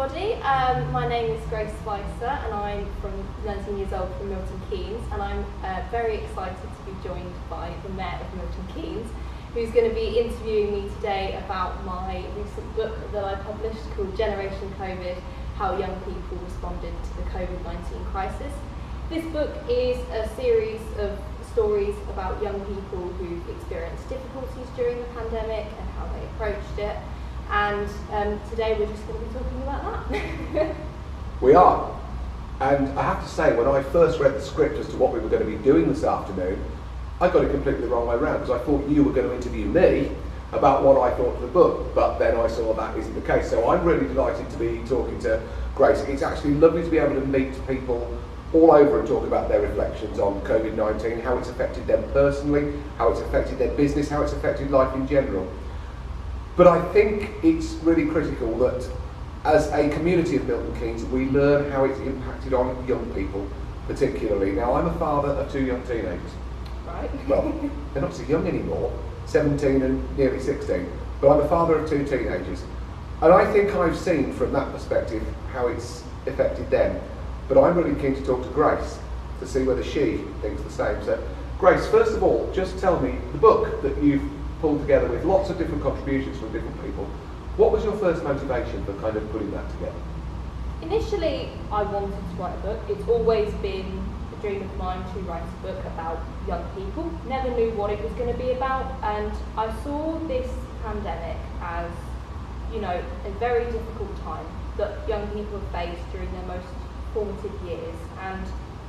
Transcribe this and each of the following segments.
everybody. My name is Grace Spicer and I'm 19 years old from Milton Keynes, and I'm very excited to be joined by the Mayor of Milton Keynes, who's going to be interviewing me today about my recent book that I published called Generation COVID: How Young People Responded to the COVID-19 Crisis. This book is a series of stories about young people who've experienced difficulties during the pandemic and how they approached it. And today we're just going to be talking about that. We are. And I have to say, when I first read the script as to what we were going to be doing this afternoon, I got it completely the wrong way around, because I thought you were going to interview me about what I thought of the book, but then I saw that isn't the case. So I'm really delighted to be talking to Grace. It's actually lovely to be able to meet people all over and talk about their reflections on COVID-19, how it's affected them personally, how it's affected their business, how it's affected life in general. But I think it's really critical that as a community of Milton Keynes, we learn how it's impacted on young people particularly. Now, I'm a father of two young teenagers. Right. Well, they're not so young anymore, 17 and nearly 16, but I'm a father of two teenagers. And I think I've seen from that perspective how it's affected them. But I'm really keen to talk to Grace to see whether she thinks the same. So, Grace, first of all, just tell me, the book that you've pulled together with lots of different contributions from different people, what was your first motivation for kind of putting that together? Initially, I wanted to write a book. It's always been a dream of mine to write a book about young people. Never knew what it was going to be about, and I saw this pandemic as, you know, a very difficult time that young people have faced during their most formative years. And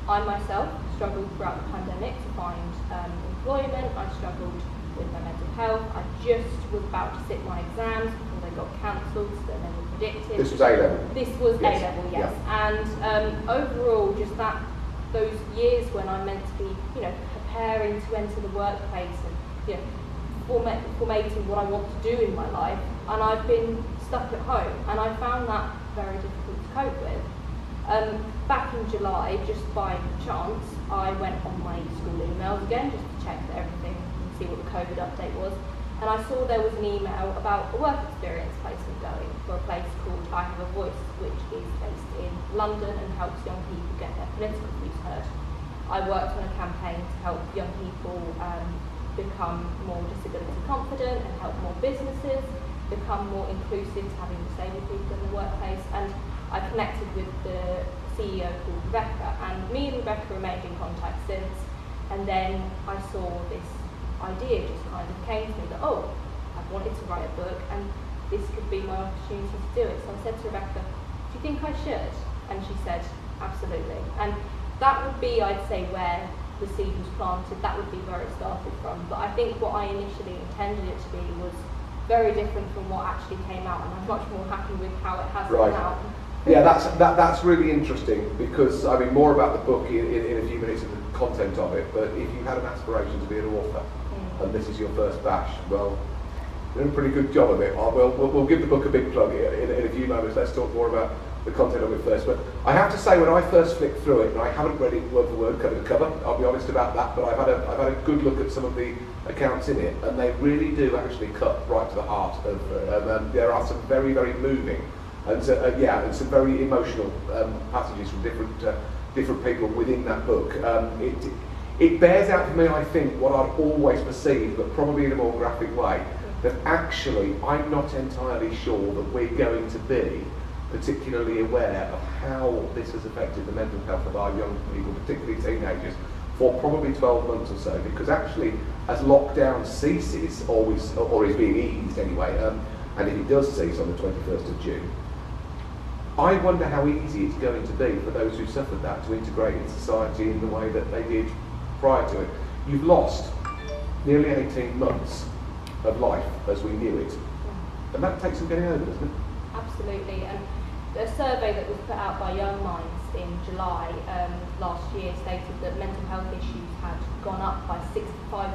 I myself struggled throughout the pandemic to find employment. I struggled with my mental health. I just was about to sit my exams before they got cancelled, so then they were predicted. This was A-level? This was Yes. A-level, yes. Yeah. And overall, just those years when I'm meant to be, you know, preparing to enter the workplace and, you know, formating what I want to do in my life, and I've been stuck at home, and I found that very difficult to cope with. Back in July, just by chance, I went on my school emails again just to check that everything, and see what the COVID update was, and I saw there was an email about a work experience placement going for a place called I Have a Voice, which is based in London and helps young people get their political views heard. I worked on a campaign to help young people become more disability confident and help more businesses become more inclusive to having disabled people in the workplace, and I connected with the CEO called Rebecca, and me and Rebecca remained in contact since, and then I saw this idea just kind of came to me that, oh, I've wanted to write a book and this could be my opportunity to do it. So I said to Rebecca, do you think I should? And she said, absolutely. And that would be, I'd say, where the seed was planted. That would be where it started from. But I think what I initially intended it to be was very different from what actually came out, and I'm much more happy with how it has come out. Yeah, that's really interesting, because I mean more about the book in a few minutes of the content of it. But if you had an aspiration to be an author, and this is your first bash, well, you're doing a pretty good job of it. We'll give the book a big plug in a few moments. Let's talk more about the content of it first. But I have to say, when I first flicked through it, and I haven't read it word for word, cover to cover, I'll be honest about that, but I've had a good look at some of the accounts in it, and they really do actually cut right to the heart of. There are some very, very moving and some very emotional passages from different people within that book. It bears out for me, I think, what I'd always perceived, but probably in a more graphic way, that actually I'm not entirely sure that we're going to be particularly aware of how this has affected the mental health of our young people, particularly teenagers, for probably 12 months or so. Because actually, as lockdown ceases, or is being eased anyway, and if it does cease on the 21st of June, I wonder how easy it's going to be for those who suffered that to integrate in society in the way that they did prior to it. You've lost nearly 18 months of life as we knew it, and that takes some getting over, doesn't it? Absolutely, and a survey that was put out by Young Minds in July last year stated that mental health issues had gone up by 65%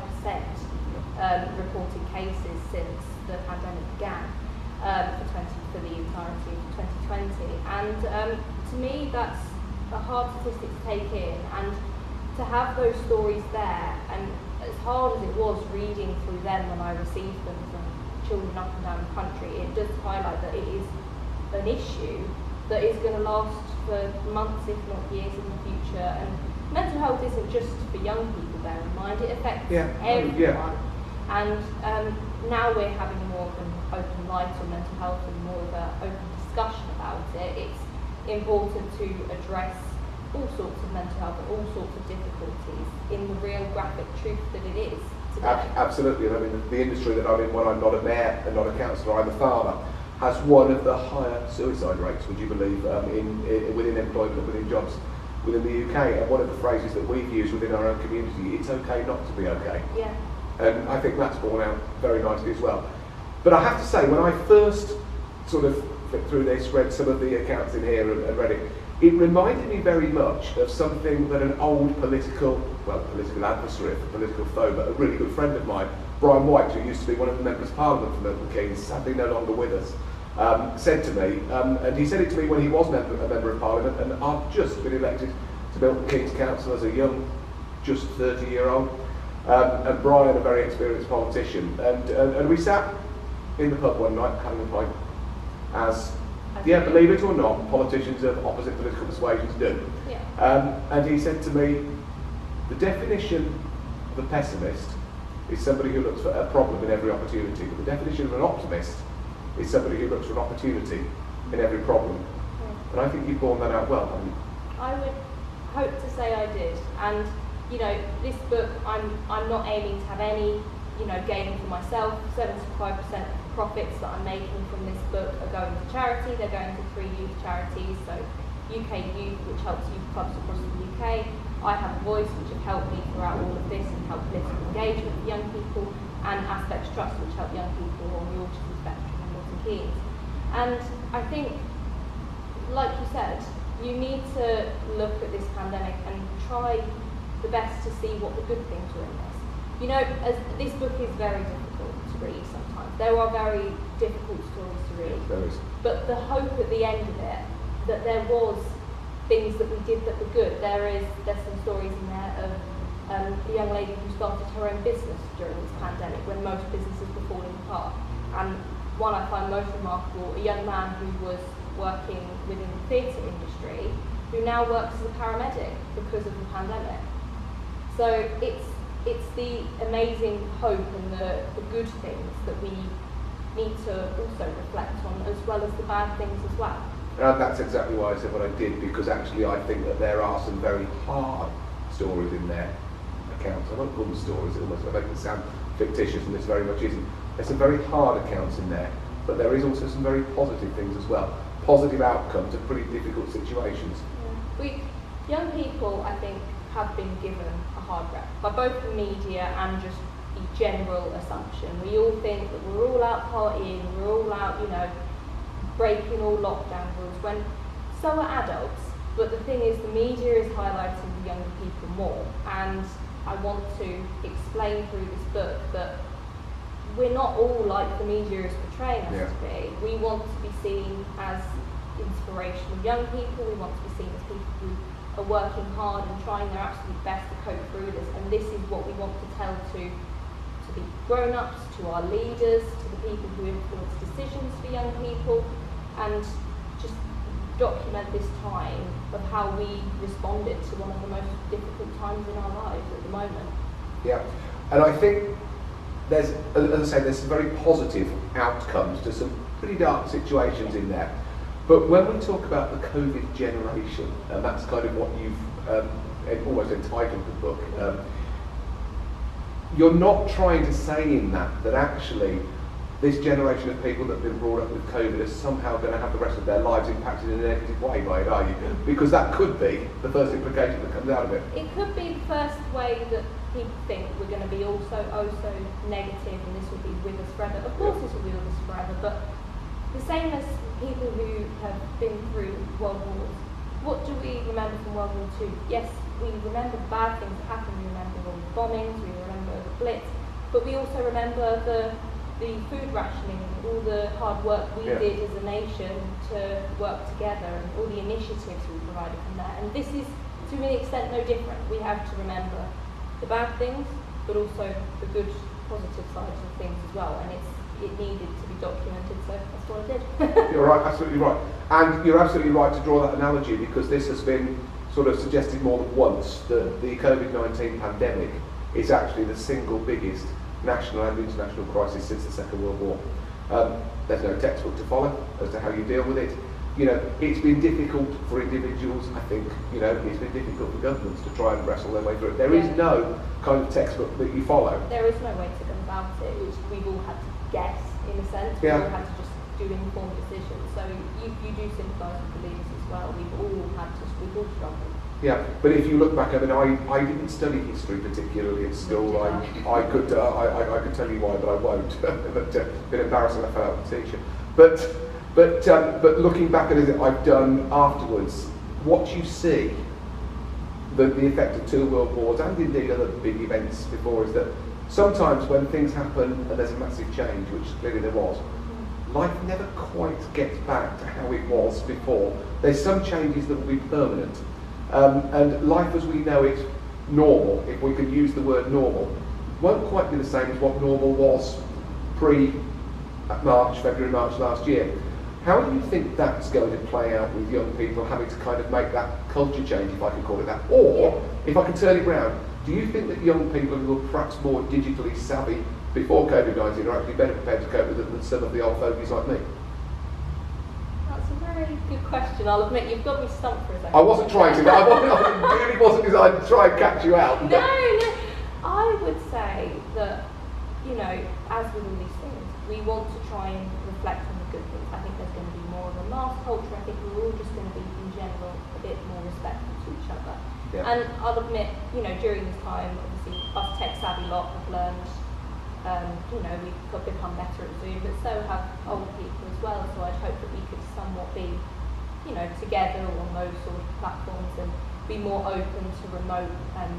reported cases since the pandemic began for the entirety of 2020. And to me, that's a hard statistic to take in, and to have those stories there, and as hard as it was reading through them when I received them from children up and down the country, it does highlight that it is an issue that is going to last for months, if not years in the future. And mental health isn't just for young people, bear in mind, it affects everyone. Yeah. And now we're having more of an open light on mental health and more of an open discussion about it. It's important to address all sorts of mental health and all sorts of difficulties in the real graphic truth that it is today. Absolutely, and I mean the industry that I'm in, when I'm not a mayor and not a councillor, I'm a farmer, has one of the higher suicide rates, would you believe, within employment and within jobs within the UK. And one of the phrases that we've used within our own community, it's okay not to be okay. Yeah. And I think that's borne out very nicely as well. But I have to say, when I first sort of flipped through this, read some of the accounts in here and read it, it reminded me very much of something that an old political adversary, a political foe, but a really good friend of mine, Brian White, who used to be one of the members of Parliament for Milton Keynes, sadly no longer with us, said to me, and he said it to me when he was a member of Parliament, and I'd just been elected to Milton Keynes Council as a young, just 30-year-old, and Brian, a very experienced politician, and we sat in the pub one night having a pint, as, believe it or not, politicians of opposite political persuasions do. Yeah. And he said to me, the definition of a pessimist is somebody who looks for a problem in every opportunity, but the definition of an optimist is somebody who looks for an opportunity in every problem. And I think you've borne that out well, haven't you? I would hope to say I did. And, you know, this book, I'm not aiming to have any, gain for myself. 75% of the profits that I'm making from this book are going to charity. They're going to 3 youth charities, so UK Youth, which helps youth clubs across the UK. I Have a Voice, which have helped me throughout all of this and help political engagement with young people, and Aspects Trust, which help young people on the autism spectrum in Milton Keynes. And I think, like you said, you need to look at this pandemic and try the best to see what the good things were in this. As this book is very difficult to read sometimes. There are very difficult stories to read. There is. But the hope at the end of it, that there was things that we did that were good. There's some stories in there of a young lady who started her own business during this pandemic when most businesses were falling apart. And one I find most remarkable, a young man who was working within the theatre industry who now works as a paramedic because of the pandemic. So it's the amazing hope and the good things that we need to also reflect on, as well as the bad things as well. And that's exactly why I said what I did, because actually I think that there are some very hard stories in their accounts. I won't call them stories, it almost make it sound fictitious, and this very much isn't. There's some very hard accounts in there, but there is also some very positive things as well. Positive outcomes of pretty difficult situations. Yeah. Young people, I think, have been given a hard rep by both the media and just the general assumption. We all think that we're all out partying, we're all out, breaking all lockdown rules, when so are adults. But the thing is, the media is highlighting the younger people more, and I want to explain through this book that we're not all like the media is portraying us to be. We want to be seen as inspirational young people, we want to be seen as people who are working hard and trying their absolute best to cope through this, and this is what we want to tell to the grown-ups, to our leaders, to the people who influence decisions for young people, and just document this time of how we responded to one of the most difficult times in our lives at the moment. Yeah, and I think there's, as I say, there's some very positive outcomes to some pretty dark situations in there. But when we talk about the COVID generation, and that's kind of what you've almost entitled the book, you're not trying to say in that actually this generation of people that have been brought up with COVID is somehow going to have the rest of their lives impacted in a negative way by it, are you? Because that could be the first implication that comes out of it. It could be the first way that people think we're going to be so negative and this will be with us forever. Of course this will be with us forever, but the same as people who have been through World Wars. What do we remember from World War II? Yes, we remember the bad things that happened, we remember all the bombings, we remember the Blitz, but we also remember the food rationing, all the hard work we did as a nation to work together, and all the initiatives we provided from there. And this is, to an extent, no different. We have to remember the bad things, but also the good, positive sides of things as well. And it needed to be documented, so that's what I did. You're right, absolutely right. And you're absolutely right to draw that analogy, because this has been sort of suggested more than once that the COVID-19 pandemic is actually the single biggest national and international crisis since the Second World War. There's no textbook to follow as to how you deal with it. You know, it's been difficult for individuals, I think, you know, it's been difficult for governments to try and wrestle their way through it. There is no kind of textbook that you follow. There is no way to go about it, which we've all had to guess, in a sense. We've all had to just do informed decisions. So you do sympathise with the leaders as well. We've all struggled. Yeah, but if you look back, I mean, I didn't study history particularly at school. I could tell you why, but I won't. But been embarrassing enough out of the teacher. But looking back at it, I've done afterwards, what you see, the effect of 2 world wars and indeed other big events before, is that sometimes when things happen and there's a massive change, which clearly there was, life never quite gets back to how it was before. There's some changes that will be permanent. And life as we know it, normal, if we could use the word normal, won't quite be the same as what normal was February, March last year. How do you think that's going to play out with young people having to kind of make that culture change, if I can call it that? Or, if I can turn it round, do you think that young people who are perhaps more digitally savvy before COVID-19 are actually better prepared to cope with it than some of the old fogies like me? That's a very good question. I'll admit, you've got me stumped for a second. I wasn't trying to. I really wasn't designed to try and catch you out. No. I would say that, you know, as with all these things, we want to try and reflect on the good things. I think there's going to be more of a mass culture. I think we're all just going to be, in general, a bit more respectful to each other. Yeah. And I'll admit, you know, during this time, obviously, us tech-savvy lot have learned, you know, we've become better at Zoom, but so have old people as well. So I'd hope that we could somewhat be, you know, together on those sort of platforms and be more open to remote and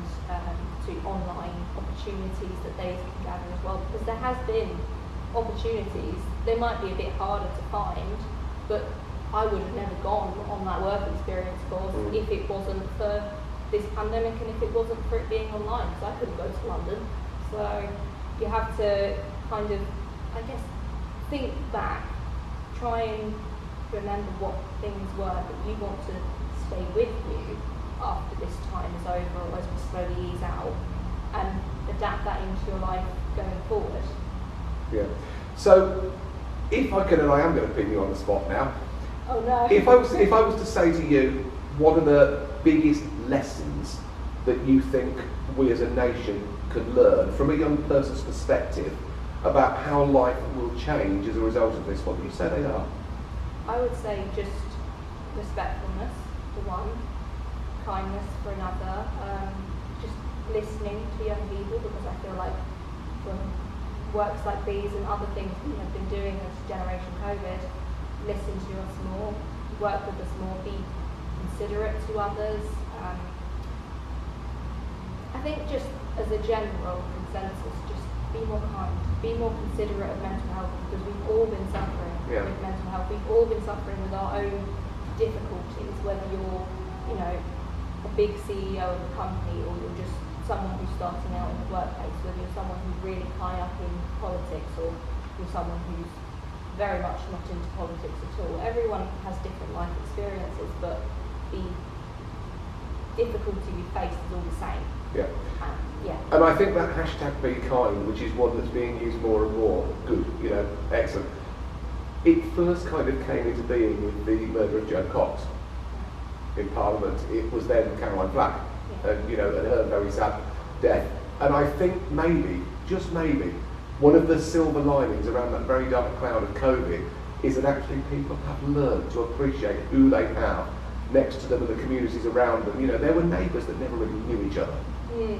to online opportunities that they can gather as well. Because there has been opportunities, they might be a bit harder to find, but I would have never gone on that work experience course if it wasn't for this pandemic and if it wasn't for it being online, because I couldn't go to London. So you have to kind of, I guess, think back, try and remember what things were that you want to stay with you after this time is over, or as we slowly ease out, and adapt that into your life going forward. Yeah. So, if I could, and I am going to pin you on the spot now. Oh no. If I was to say to you, what are the biggest lessons that you think we as a nation could learn from a young person's perspective about how life will change as a result of this? What would you say they are? I would say just respectfulness for one, kindness for another, just listening to young people, because I feel like when works like these and other things we have been doing as Generation COVID, listen to us more, work with us more, be considerate to others. I think just as a general consensus, just be more kind, be more considerate of mental health, because we've all been suffering with mental health. We've all been suffering with our own difficulties, whether you're, you know, a big CEO of a company or you're just someone who's starting out in the workplace, whether you're someone who's really high up in politics or you're someone who's very much not into politics at all. Everyone has different life experiences, but the difficulty we face is all the same. Yeah. And I think that hashtag be kind, which is one that's being used more and more, good, you know, excellent. It first kind of came into being with the murder of Joe Cox in Parliament. It was then Caroline Flack, and, you know, and her very sad death. And I think maybe, just maybe, one of the silver linings around that very dark cloud of COVID is that actually people have learned to appreciate who they have next to them and the communities around them. You know, there were neighbours that never really knew each other,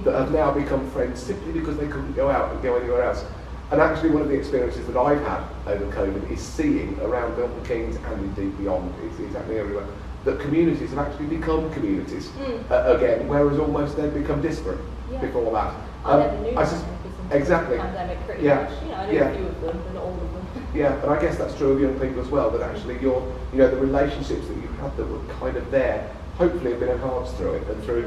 that have now become friends simply because they couldn't go out and go anywhere else. And actually one of the experiences that I've had over COVID is seeing around Milton Keynes and indeed beyond, it's exactly everywhere, that communities have actually become communities again, whereas almost they'd become disparate before that. I never knew that exactly. The pandemic pretty much. You know, I knew a few of them, but not all of them. Yeah, and I guess that's true of young people as well, that actually the relationships that you had that were kind of there hopefully have been enhanced through it and through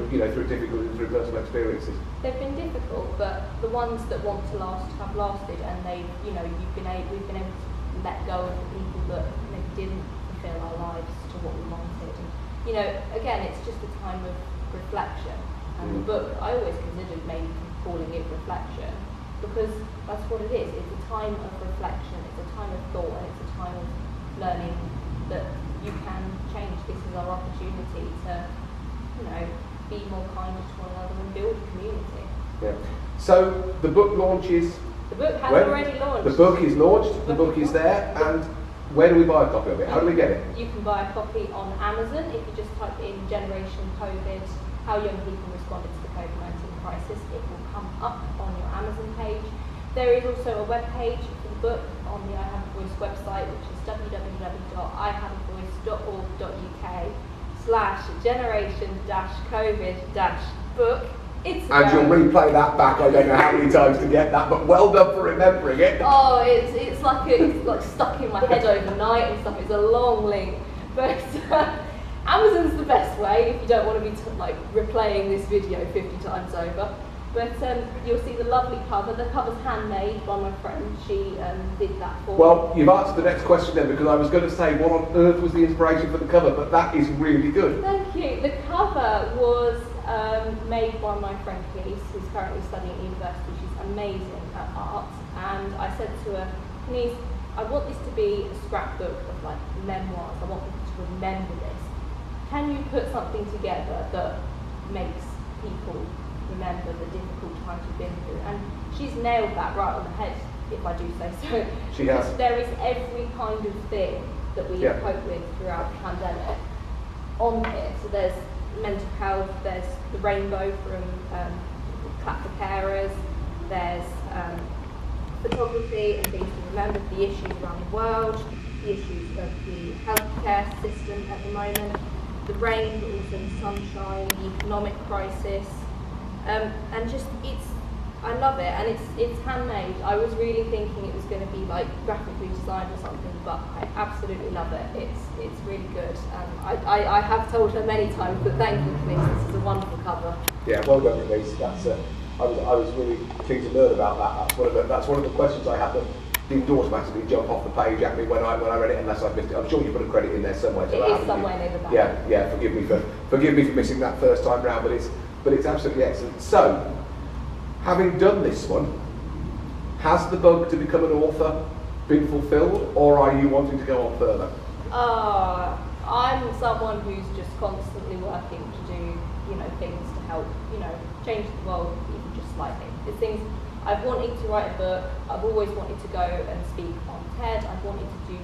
difficulty and through personal experiences. They've been difficult, but the ones that want to last have lasted, and we've been able to let go of the people that maybe didn't fulfil our lives to what we wanted. And again, it's just a time of reflection. And the book, I always considered maybe calling it reflection, because that's what it is. It's a time of reflection, it's a time of thought, and it's a time of learning that you can change. This is our opportunity to, be more kind to one another and build a community. Yeah. So the book launches. The book has already launched. The book is launched. The book is there. And where do we buy a copy of it? How do we get it? You can buy a copy on Amazon if you just type in Generation COVID, how young people responded to the COVID-19 crisis. It will come up on your Amazon page. There is also a web page for the book on the I Have a Voice website, which is www.ihaveavoice.org.uk/generation-covid-book. And you'll replay that back, I don't know how many times to get that, but well done for remembering it. Oh, it's like stuck in my head overnight and stuff. It's a long link, but Amazon's the best way if you don't want to be replaying this video 50 times over. But you'll see the lovely cover. The cover's handmade by my friend. She did that for me. Well, you've answered the next question then, because I was going to say what on earth was the inspiration for the cover, but that is really good. Thank you. The cover was made by my friend Geary, who's currently studying at university. She's amazing at art. And I said to her, Denise, I want this to be a scrapbook of memoirs. I want people to remember this. Can you put something together that makes people remember the difficult times we've been through? And she's nailed that right on the head, if I do say so. She has. There is every kind of thing that we have coped with throughout the pandemic on here. So there's mental health, there's the rainbow from Clap for Carers, there's photography and things to remember, the issues around the world, the issues of the healthcare system at the moment, the rain, but also the sunshine, the economic crisis, and just I love it, and it's handmade. I was really thinking it was going to be graphically designed or something, but I absolutely love it. It's really good. I have told her many times, but thank you, Denise. This is a wonderful cover. Yeah, well done, Denise. That's I was really keen to learn about that. That's one of the questions I had that didn't automatically jump off the page at me when I read it, unless I missed it. I'm sure you put a credit in there somewhere. It is somewhere near the back. Yeah. Forgive me for missing that first time round, but it's absolutely excellent. So, having done this one, has the bug to become an author been fulfilled, or are you wanting to go on further? I'm someone who's just constantly working to do, things to help, change the world even just slightly. It's things I've wanted to write a book. I've always wanted to go and speak on TED. I've wanted to do,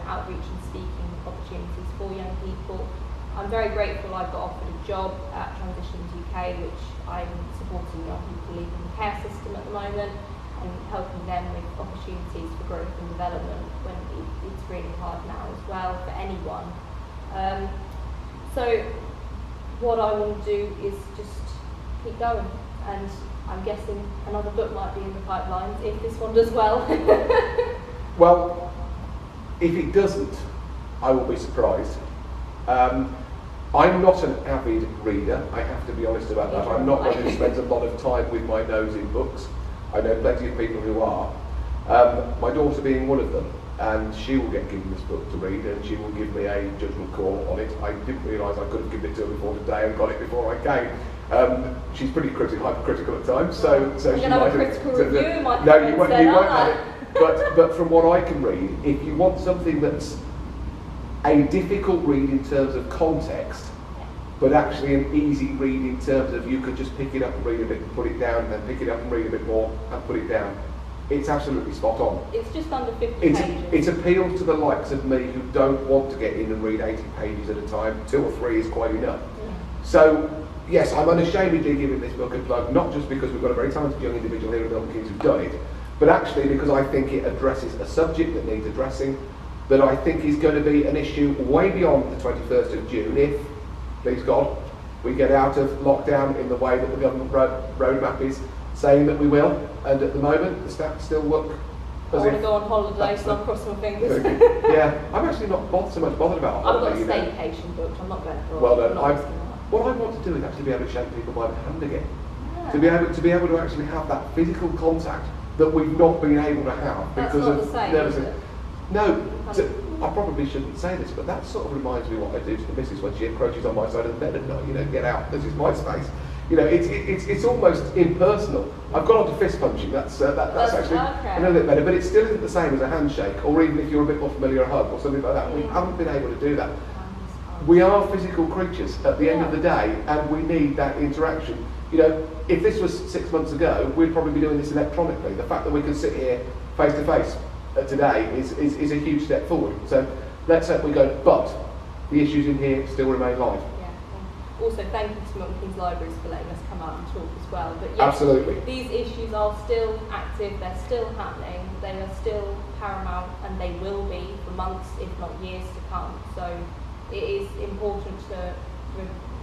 outreach and speaking opportunities for young people. I'm very grateful I've got offered a job at Transitions UK, which I'm supporting young people leaving the care system at the moment and helping them with opportunities for growth and development when it's really hard now as well for anyone. So what I want to do is just keep going, and I'm guessing another book might be in the pipelines if this one does well. Well, if it doesn't, I will be surprised. I'm not an avid reader, I have to be honest about that. I'm not one who spends a lot of time with my nose in books. I know plenty of people who are. My daughter being one of them, and she will get given this book to read and she will give me a judgment call on it. I didn't realise I could have given it to her before today and got it before I came. She's pretty hypercritical at times, so she might have critical review. No, you won't have it. But from what I can read, if you want something that's a difficult read in terms of context, but actually an easy read in terms of you could just pick it up and read a bit and put it down, and then pick it up and read a bit more and put it down, it's absolutely spot on. It's just under 50 pages. It appeals to the likes of me who don't want to get in and read 80 pages at a time. 2 or 3 is quite enough. Yeah. So, yes, I'm unashamedly giving this book a plug, not just because we've got a very talented young individual here at Milton Keynes who's done it, but actually because I think it addresses a subject that needs addressing, that I think is going to be an issue way beyond the 21st of June if, please God, we get out of lockdown in the way that the government roadmap is saying that we will. And at the moment, the stats still look I want to go on holiday, so I'll cross my fingers. Yeah, I'm actually not so much bothered about I've holiday. got a staycation booked, I'm not going abroad. Well, I'm not what I want to do is actually be able to shake people by the hand again. Yeah. To be able to actually have that physical contact that we've not been able to have That's because not of the same, nervous. is it? No, I probably shouldn't say this, but that sort of reminds me of what I do to the missus when she encroaches on my side of the bed at night. You know, get out. This is my space. You know, it's almost impersonal. I've gone on to fist punching. That's actually okay. a little bit better, but it still isn't the same as a handshake, or even if you're a bit more familiar, a hug or something like that. We haven't been able to do that. We are physical creatures at the end of the day, and we need that interaction. You know, if this was 6 months ago, we'd probably be doing this electronically. The fact that we can sit here face to face today is a huge step forward. So let's hope we go. But the issues in here still remain live. Yeah. Also, thank you to Milton Keynes Libraries for letting us come out and talk as well. But yes, absolutely, these issues are still active. They're still happening. They are still paramount, and they will be for months, if not years, to come. So it is important to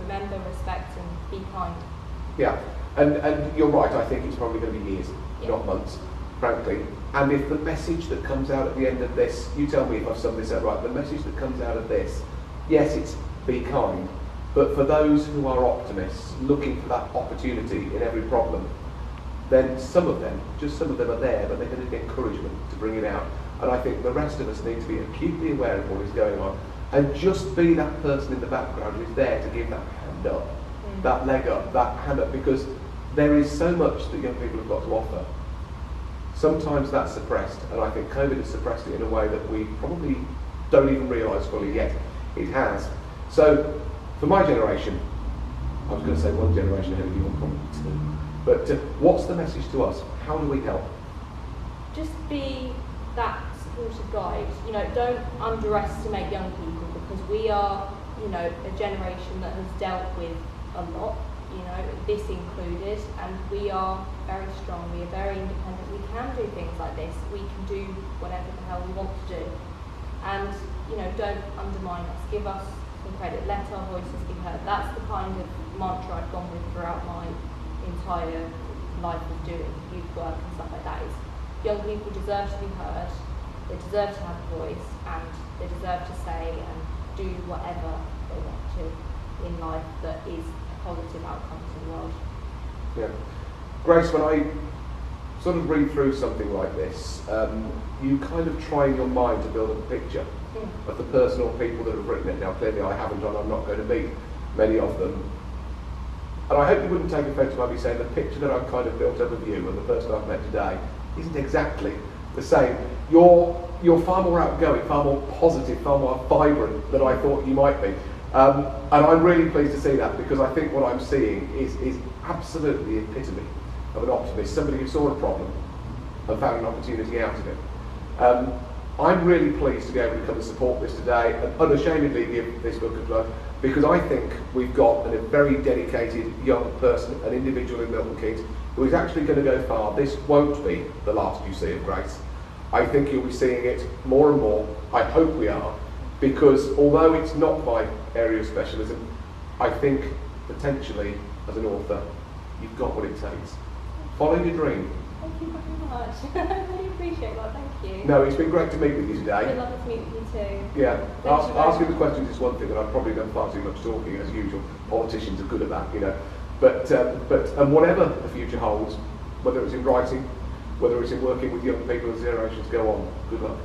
remember, respect, and be kind. Yeah, and you're right. I think it's probably going to be years, not months, frankly. And if the message that comes out at the end of this, you tell me if I've summed this up right, the message that comes out of this, yes, it's be kind, but for those who are optimists, looking for that opportunity in every problem, then some of them, just some of them are there, but they're going to get encouragement to bring it out. And I think the rest of us need to be acutely aware of what is going on, and just be that person in the background who's there to give that hand up, that leg up, that hand up, because there is so much that young people have got to offer. Sometimes that's suppressed, and I think COVID has suppressed it in a way that we probably don't even realise fully yet. It has. So, for my generation, I was going to say one generation ahead of you, probably two, but what's the message to us? How do we help? Just be that supportive guide. You know, don't underestimate young people, because we are, you know, a generation that has dealt with a lot, you know, this included, and we are very strong, we are very independent, we can do things like this, we can do whatever the hell we want to do. And, you know, don't undermine us, give us some credit, let our voices be heard. That's the kind of mantra I've gone with throughout my entire life of doing youth work and stuff like that, is young people deserve to be heard, they deserve to have a voice, and they deserve to say and do whatever they want to in life that is a positive outcome to the world. Yeah. Grace, when I sort of read through something like this, you kind of try in your mind to build a picture of the person or people that have written it. Now, clearly I haven't, and I'm not going to meet many of them. And I hope you wouldn't take offence by me saying the picture that I've kind of built up of you and the person I've met today isn't exactly the same. You're far more outgoing, far more positive, far more vibrant than I thought you might be. And I'm really pleased to see that, because I think what I'm seeing is absolutely the epitome of an optimist, somebody who saw a problem and found an opportunity out of it. I'm really pleased to be able to come and support this today and unashamedly give this book a plug, because I think we've got a very dedicated young person, an individual in Milton Keynes, who is actually going to go far. This won't be the last you see of Grace. I think you'll be seeing it more and more. I hope we are, because although it's not my area of specialism, I think potentially as an author, you've got what it takes. Follow your dream. Thank you very much. I really appreciate that, thank you. No, it's been great to meet with you today. It's been lovely to meet with you too. Yeah, asking the questions is one thing, and I've probably done far too much talking as usual. Politicians are good at that, you know. But whatever the future holds, whether it's in writing, whether it's in working with young people as generations go on, good luck.